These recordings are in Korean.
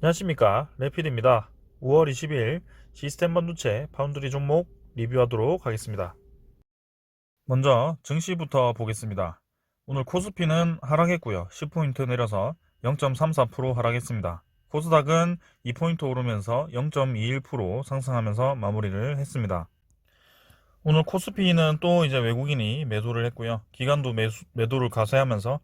안녕하십니까, 레필입니다. 5월 20일 시스템 반도체 파운드리 종목 리뷰하도록 하겠습니다. 먼저 증시부터 보겠습니다. 오늘 코스피는 하락했고요. 10포인트 내려서 0.34% 하락했습니다. 코스닥은 2포인트 오르면서 0.21% 상승하면서 마무리를 했습니다. 오늘 코스피는 또 이제 외국인이 매도를 했고요. 기관도 매도를 가세하면서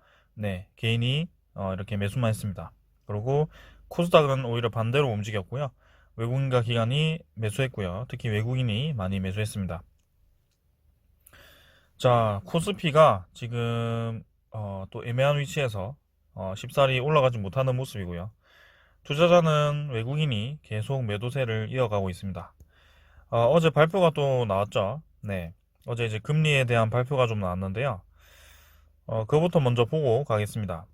개인이 이렇게 매수만 했습니다. 그리고 코스닥은 오히려 반대로 움직였고요. 외국인과 기관이 매수했고요. 특히 외국인이 많이 매수했습니다. 자, 코스피가 지금 또 애매한 위치에서 쉽사리 올라가지 못하는 모습이고요. 투자자는 외국인이 계속 매도세를 이어가고 있습니다. 어제 발표가 또 나왔죠. 네. 어제 이제 금리에 대한 발표가 좀 나왔는데요. 그거부터 먼저 보고 가겠습니다.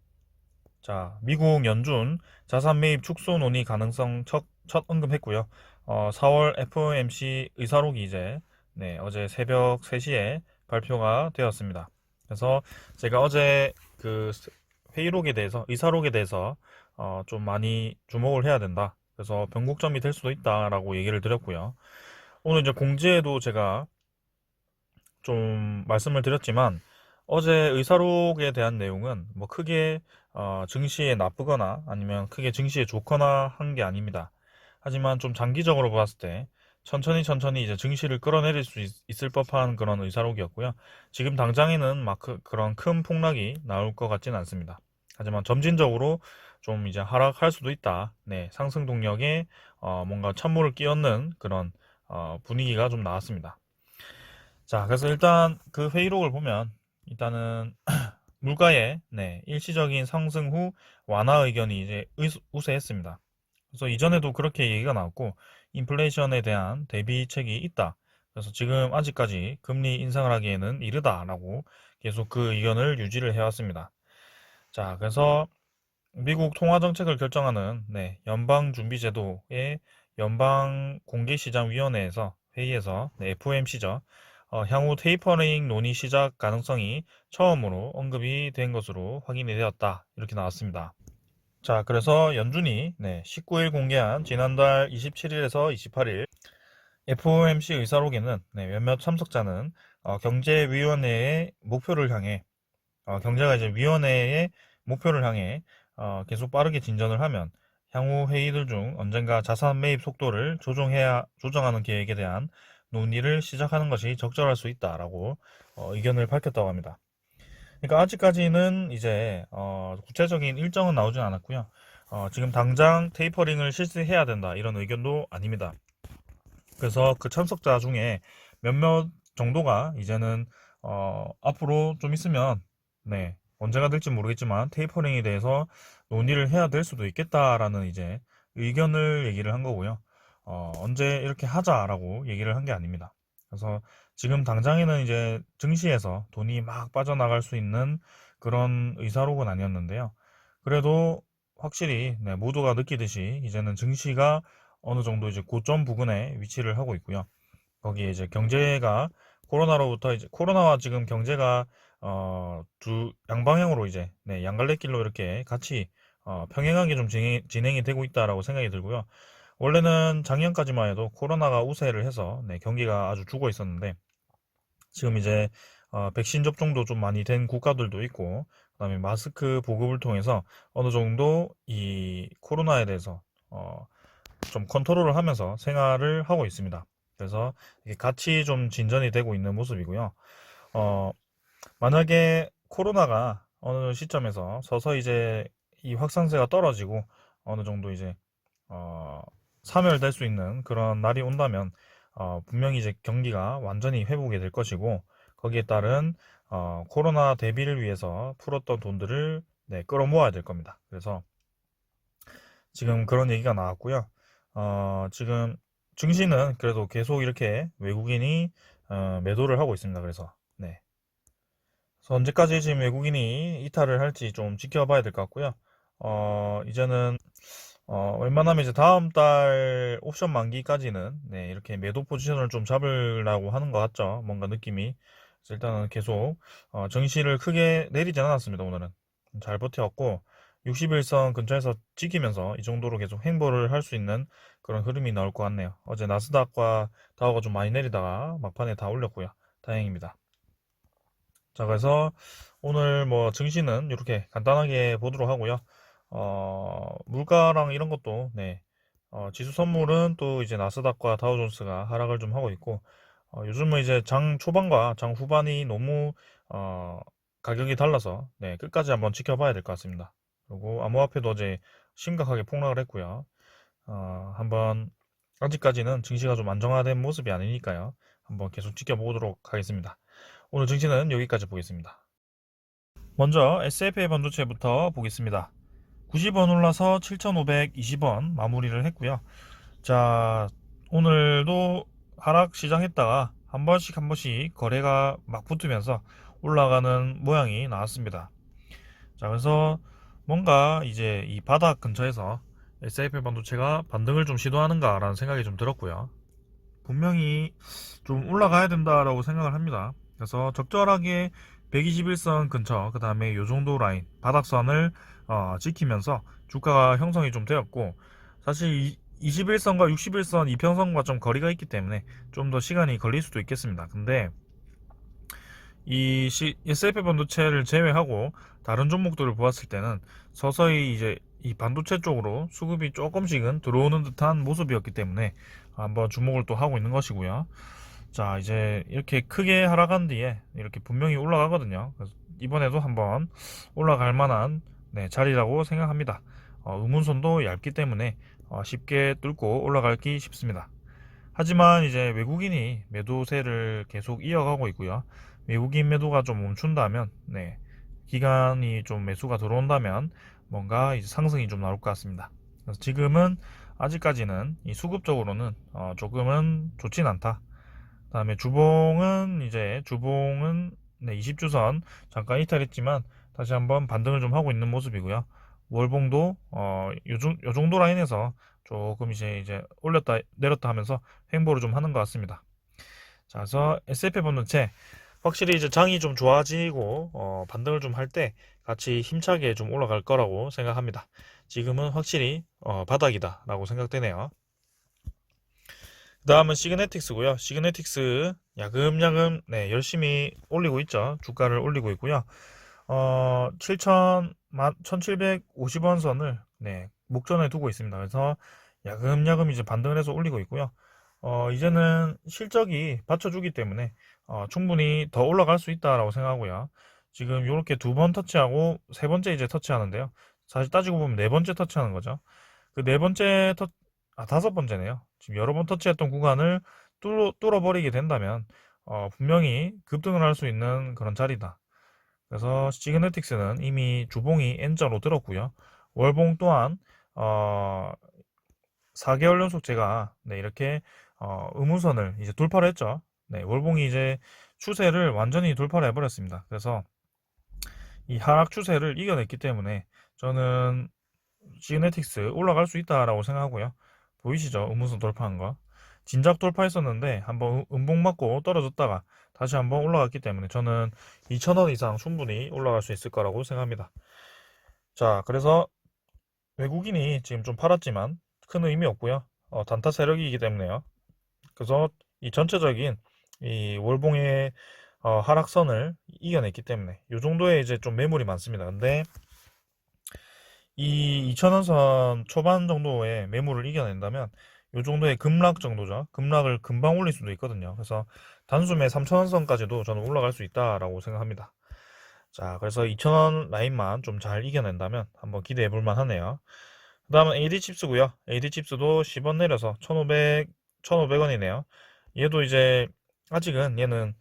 자, 미국 연준 자산 매입 축소 논의 가능성 첫 언급했고요. 4월 FOMC 의사록이 이제 어제 새벽 3시에 발표가 되었습니다. 그래서 제가 어제 그 회의록에 대해서 의사록에 대해서 좀 많이 주목을 해야 된다. 그래서 변곡점이 될 수도 있다라고 얘기를 드렸고요. 오늘 이제 공지에도 제가 좀 말씀을 드렸지만 어제 의사록에 대한 내용은 뭐 크게 증시에 나쁘거나 아니면 크게 증시에 좋거나 한 게 아닙니다. 하지만 좀 장기적으로 봤을 때 천천히 이제 증시를 끌어내릴 수 있을 법한 그런 의사록이었고요. 지금 당장에는 막 그런 큰 폭락이 나올 것 같지는 않습니다. 하지만 점진적으로 좀 이제 하락할 수도 있다. 네, 상승 동력에 뭔가 찬물을 끼얹는 그런 분위기가 좀 나왔습니다. 자, 그래서 일단 그 회의록을 보면 일단은 물가의 일시적인 상승 후 완화 의견이 이제 우세했습니다. 그래서 이전에도 그렇게 얘기가 나왔고 인플레이션에 대한 대비책이 있다. 그래서 지금 아직까지 금리 인상을 하기에는 이르다라고 계속 그 의견을 유지를 해왔습니다. 자, 그래서 미국 통화정책을 결정하는 연방준비제도의 연방공개시장위원회에서 회의에서 FOMC죠. 향후 테이퍼링 논의 시작 가능성이 처음으로 언급이 된 것으로 확인이 되었다. 이렇게 나왔습니다. 자, 그래서 연준이 19일 공개한 지난달 27일에서 28일 FOMC 의사록에는 몇몇 참석자는 경제위원회의 목표를 향해 경제가 이제 위원회의 목표를 향해 계속 빠르게 진전을 하면 향후 회의들 중 언젠가 자산 매입 속도를 조정하는 계획에 대한 논의를 시작하는 것이 적절할 수 있다라고 의견을 밝혔다고 합니다. 그러니까 아직까지는 이제 구체적인 일정은 나오진 않았고요. 지금 당장 테이퍼링을 실시해야 된다 이런 의견도 아닙니다. 그래서 그 참석자 중에 몇몇 정도가 이제는 앞으로 좀 있으면 언제가 될지 모르겠지만 테이퍼링에 대해서 논의를 해야 될 수도 있겠다라는 이제 의견을 얘기를 한 거고요. 언제 이렇게 하자라고 얘기를 한 게 아닙니다. 그래서 지금 당장에는 이제 증시에서 돈이 막 빠져나갈 수 있는 그런 의사록은 아니었는데요. 그래도 확실히 모두가 느끼듯이 이제는 증시가 어느 정도 이제 고점 부근에 위치를 하고 있고요. 거기에 이제 경제가 코로나로부터 이제 코로나와 지금 경제가 두 양방향으로 이제 양갈래길로 이렇게 같이 평행하게 좀 진행이 되고 있다라고 생각이 들고요. 원래는 작년까지만 해도 코로나가 우세를 해서 경기가 아주 죽어 있었는데 지금 이제 백신 접종도 좀 많이 된 국가들도 있고 그다음에 마스크 보급을 통해서 어느 정도 이 코로나에 대해서 좀 컨트롤을 하면서 생활을 하고 있습니다. 그래서 이게 같이 좀 진전이 되고 있는 모습이고요. 어, 만약에 코로나가 어느 시점에서 서서히 이제 이 확산세가 떨어지고 어느 정도 이제 어, 사멸될 수 있는 그런 날이 온다면 분명히 이제 경기가 완전히 회복이 될 것이고 거기에 따른 코로나 대비를 위해서 풀었던 돈들을 끌어모아야 될 겁니다. 그래서 지금 그런 얘기가 나왔고요. 지금 증시는 그래도 계속 이렇게 외국인이 매도를 하고 있습니다. 그래서 언제까지 지금 외국인이 이탈을 할지 좀 지켜봐야 될 것 같고요. 이제는 웬만하면 이제 다음 달 옵션 만기까지는 이렇게 매도 포지션을 좀 잡으려고 하는 것 같죠. 뭔가 느낌이. 그래서 일단은 계속 증시를 크게 내리진 않았습니다. 오늘은 잘 버텨왔고 60일선 근처에서 지키면서 이 정도로 계속 횡보를 할 수 있는 그런 흐름이 나올 것 같네요. 어제 나스닥과 다우가 좀 많이 내리다가 막판에 다 올렸고요. 다행입니다. 자, 그래서 오늘 뭐 증시는 이렇게 간단하게 보도록 하고요. 물가랑 이런 것도, 네. 지수 선물은 또 이제 나스닥과 다우존스가 하락을 좀 하고 있고, 요즘은 이제 장 초반과 장 후반이 너무, 어, 가격이 달라서, 네, 끝까지 한번 지켜봐야 될 것 같습니다. 그리고 암호화폐도 어제 심각하게 폭락을 했고요. 한번, 아직까지는 증시가 좀 안정화된 모습이 아니니까요. 한번 계속 지켜보도록 하겠습니다. 오늘 증시는 여기까지 보겠습니다. 먼저 SFA 반도체부터 보겠습니다. 90원 올라서 7,520원 마무리를 했고요. 자, 오늘도 하락 시작했다가 한 번씩 거래가 막 붙으면서 올라가는 모양이 나왔습니다. 자, 그래서 뭔가 이제 이 바닥 근처에서 SFA 반도체가 반등을 좀 시도하는가라는 생각이 좀 들었고요. 분명히 좀 올라가야 된다라고 생각을 합니다. 그래서 적절하게 121선 근처, 그 다음에 요 정도 라인, 바닥선을 지키면서 주가가 형성이 좀 되었고, 사실 21선과 61선 이평선과 좀 거리가 있기 때문에 좀 더 시간이 걸릴 수도 있겠습니다. 근데 이 SF 반도체를 제외하고 다른 종목들을 보았을 때는 서서히 이제 이 반도체 쪽으로 수급이 조금씩은 들어오는 듯한 모습이었기 때문에 한번 주목을 또 하고 있는 것이고요. 자, 이제 이렇게 크게 하락한 뒤에 이렇게 분명히 올라가거든요. 그래서 이번에도 한번 올라갈 만한, 네, 자리라고 생각합니다. 음운선도 얇기 때문에 쉽게 뚫고 올라가기 쉽습니다. 하지만 이제 외국인이 매도세를 계속 이어가고 있고요. 외국인 매도가 좀 멈춘다면, 네, 기간이 좀 매수가 들어온다면 뭔가 이제 상승이 좀 나올 것 같습니다. 그래서 지금은 아직까지는 이 수급적으로는 조금은 좋진 않다. 그다음에 주봉은 네, 20주선 잠깐 이탈했지만 다시 한번 반등을 좀 하고 있는 모습이고요. 월봉도 요 정도 라인에서 조금 이제 올렸다 내렸다 하면서 횡보를 좀 하는 것 같습니다. 자, 그래서 S&P 반도체 확실히 이제 장이 좀 좋아지고 반등을 좀 할 때 같이 힘차게 좀 올라갈 거라고 생각합니다. 지금은 확실히 바닥이다라고 생각되네요. 그 다음은 시그네틱스고요. 시그네틱스 야금야금, 네, 열심히 올리고 있죠. 주가를 올리고 있고요. 1750원 선을, 네, 목전에 두고 있습니다. 그래서 야금야금 이제 반등을 해서 올리고 있고요. 이제는 실적이 받쳐주기 때문에 충분히 더 올라갈 수 있다라고 생각하고요. 지금 이렇게 두 번 터치하고 세 번째 이제 터치하는데요. 사실 따지고 보면 네 번째 터치하는 거죠. 그 네 번째 다섯 번째네요. 지금 여러 번 터치했던 구간을 뚫어버리게 된다면 분명히 급등을 할 수 있는 그런 자리다. 그래서 시그네틱스는 이미 주봉이 N자로 들었고요. 월봉 또한 4개월 연속 제가, 네, 이렇게 음우선을 이제 돌파를 했죠. 네, 월봉이 이제 추세를 완전히 돌파를 해버렸습니다. 그래서 이 하락 추세를 이겨냈기 때문에 저는 시그네틱스 올라갈 수 있다라고 생각하고요. 보이시죠? 음무선 돌파한 거. 진작 돌파했었는데 한번 음봉 맞고 떨어졌다가 다시 한번 올라갔기 때문에 저는 2,000원 이상 충분히 올라갈 수 있을 거라고 생각합니다. 자, 그래서 외국인이 지금 좀 팔았지만 큰 의미 없고요. 단타 세력이기 때문에요. 그래서 이 전체적인 이 월봉의 하락선을 이겨냈기 때문에 이 정도의 이제 좀 매물이 많습니다. 근데 이 2,000원 선 초반 정도의 매물을 이겨낸다면 이 정도의 급락 정도죠. 급락을 금방 올릴 수도 있거든요. 그래서 단숨에 3,000원 선까지도 저는 올라갈 수 있다라고 생각합니다. 자, 그래서 2,000원 라인만 좀 잘 이겨낸다면 한번 기대해 볼 만하네요. 그 다음은 AD칩스고요. AD칩스도 10원 내려서 1,500원이네요. 얘도 이제 아직은 얘는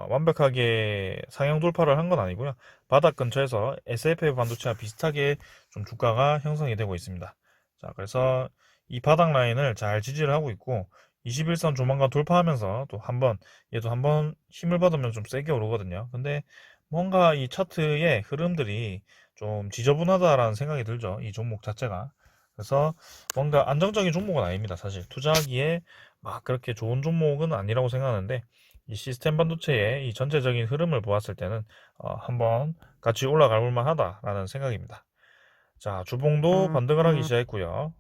완벽하게 상향 돌파를 한 건 아니고요. 바닥 근처에서 SFA 반도체와 비슷하게 좀 주가가 형성이 되고 있습니다. 자, 그래서 이 바닥 라인을 잘 지지를 하고 있고 21선 조만간 돌파하면서 또 한번 얘도 한번 힘을 받으면 좀 세게 오르거든요. 근데 뭔가 이 차트의 흐름들이 좀 지저분하다라는 생각이 들죠. 이 종목 자체가. 그래서 뭔가 안정적인 종목은 아닙니다. 사실 투자하기에 막 그렇게 좋은 종목은 아니라고 생각하는데 이 시스템 반도체의 이 전체적인 흐름을 보았을 때는 한번 같이 올라갈 만하다라는 생각입니다. 자, 주봉도 반등을 하기 시작했고요.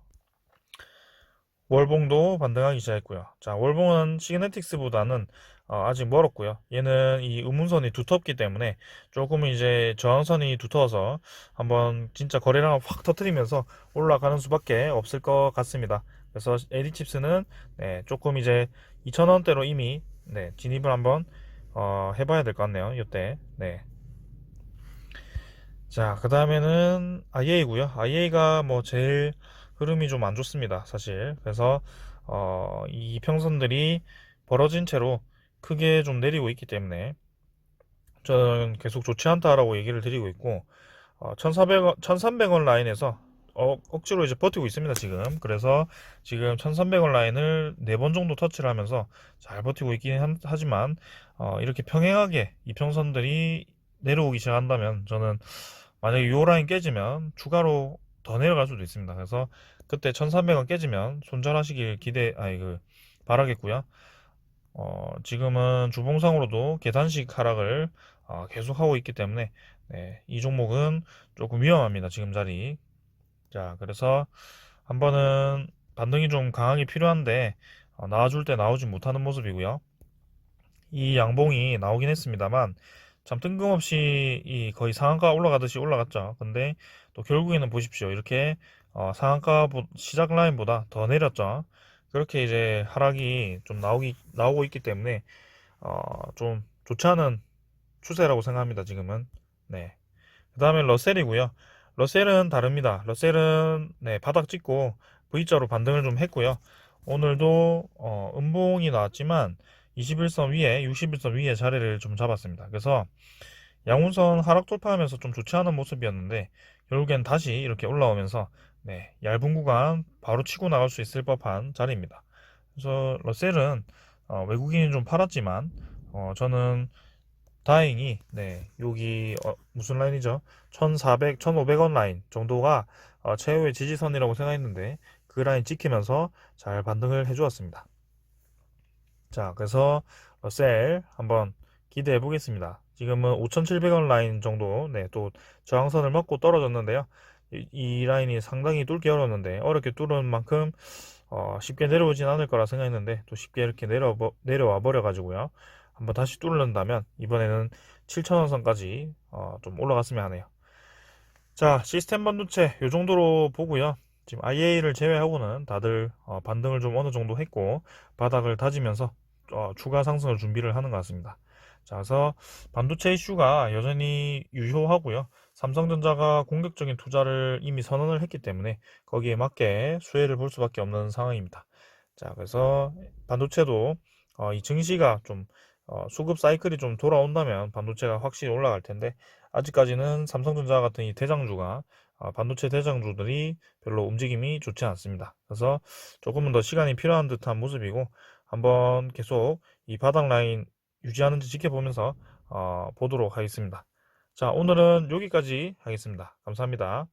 월봉도 반등하기 시작했고요. 자, 월봉은 시그네틱스보다는 아직 멀었고요. 얘는 이 음운선이 두텁기 때문에 조금 이제 저항선이 두터워서 한번 진짜 거래량을 확 터뜨리면서 올라가는 수밖에 없을 것 같습니다. 그래서 에디칩스는 네, 조금 이제 2,000원대로 이미 네, 진입을 한번 해봐야 될 것 같네요. 이때. 네. 자, 그 다음에는 IA고요. IA가 뭐 제일 흐름이 좀 안 좋습니다, 사실. 그래서 이 평선들이 벌어진 채로 크게 좀 내리고 있기 때문에 저는 계속 좋지 않다라고 얘기를 드리고 있고 1,400원, 1,300원 라인에서 억지로 이제 버티고 있습니다, 지금. 그래서 지금 1,300원 라인을 4번 정도 터치를 하면서 잘 버티고 있긴 하지만 이렇게 평행하게 이평선들이 내려오기 시작한다면 저는 만약에 요 라인 깨지면 추가로 더 내려갈 수도 있습니다. 그래서 그때 1,300원 깨지면 손절하시길 바라겠고요. 지금은 주봉상으로도 계단식 하락을 계속하고 있기 때문에 네, 이 종목은 조금 위험합니다. 지금 자리. 자, 그래서 한 번은 반등이 좀 강하게 필요한데 나와줄 때 나오지 못하는 모습이고요. 이 양봉이 나오긴 했습니다만 참 뜬금없이 이 거의 상한가 올라가듯이 올라갔죠. 근데 또 결국에는 보십시오. 이렇게 상한가 시작 라인보다 더 내렸죠. 그렇게 이제 하락이 좀 나오고 있기 때문에 좀 좋지 않은 추세라고 생각합니다. 지금은. 네. 그 다음에 러셀이고요. 러셀은 다릅니다. 러셀은 네, 바닥 찍고 V자로 반등을 좀 했고요. 오늘도 음봉이 나왔지만 21선 위에 61선 위에 자리를 좀 잡았습니다. 그래서 양운선 하락 돌파하면서 좀 좋지 않은 모습이었는데 결국엔 다시 이렇게 올라오면서 네, 얇은 구간 바로 치고 나갈 수 있을 법한 자리입니다. 그래서 러셀은 외국인이 좀 팔았지만 저는 다행히 네, 여기 무슨 라인이죠? 1,400, 1,500원 라인 정도가 최후의 지지선이라고 생각했는데 그 라인 지키면서 잘 반등을 해주었습니다. 자, 그래서 셀 한번 기대해 보겠습니다. 지금은 5,700원 라인 정도 네, 또 저항선을 먹고 떨어졌는데요. 이 라인이 상당히 뚫기 어려웠는데 어렵게 뚫은 만큼 쉽게 내려오진 않을 거라 생각했는데 또 쉽게 이렇게 내려와 버려 가지고요. 한번 다시 뚫는다면 이번에는 7,000원 선까지 좀 올라갔으면 하네요. 자, 시스템 반도체 요 정도로 보고요. 지금 IA를 제외하고는 다들 반등을 좀 어느 정도 했고 바닥을 다지면서 추가 상승을 준비를 하는 것 같습니다. 자, 그래서 반도체 이슈가 여전히 유효하고요. 삼성전자가 공격적인 투자를 이미 선언을 했기 때문에 거기에 맞게 수혜를 볼 수밖에 없는 상황입니다. 자, 그래서 반도체도 이 증시가 좀 수급 사이클이 좀 돌아온다면 반도체가 확실히 올라갈 텐데 아직까지는 삼성전자 같은 이 대장주가 반도체 대장주들이 별로 움직임이 좋지 않습니다. 그래서 조금은 더 시간이 필요한 듯한 모습이고 한번 계속 이 바닥 라인 유지하는지 지켜보면서 보도록 하겠습니다. 자, 오늘은 여기까지 하겠습니다. 감사합니다.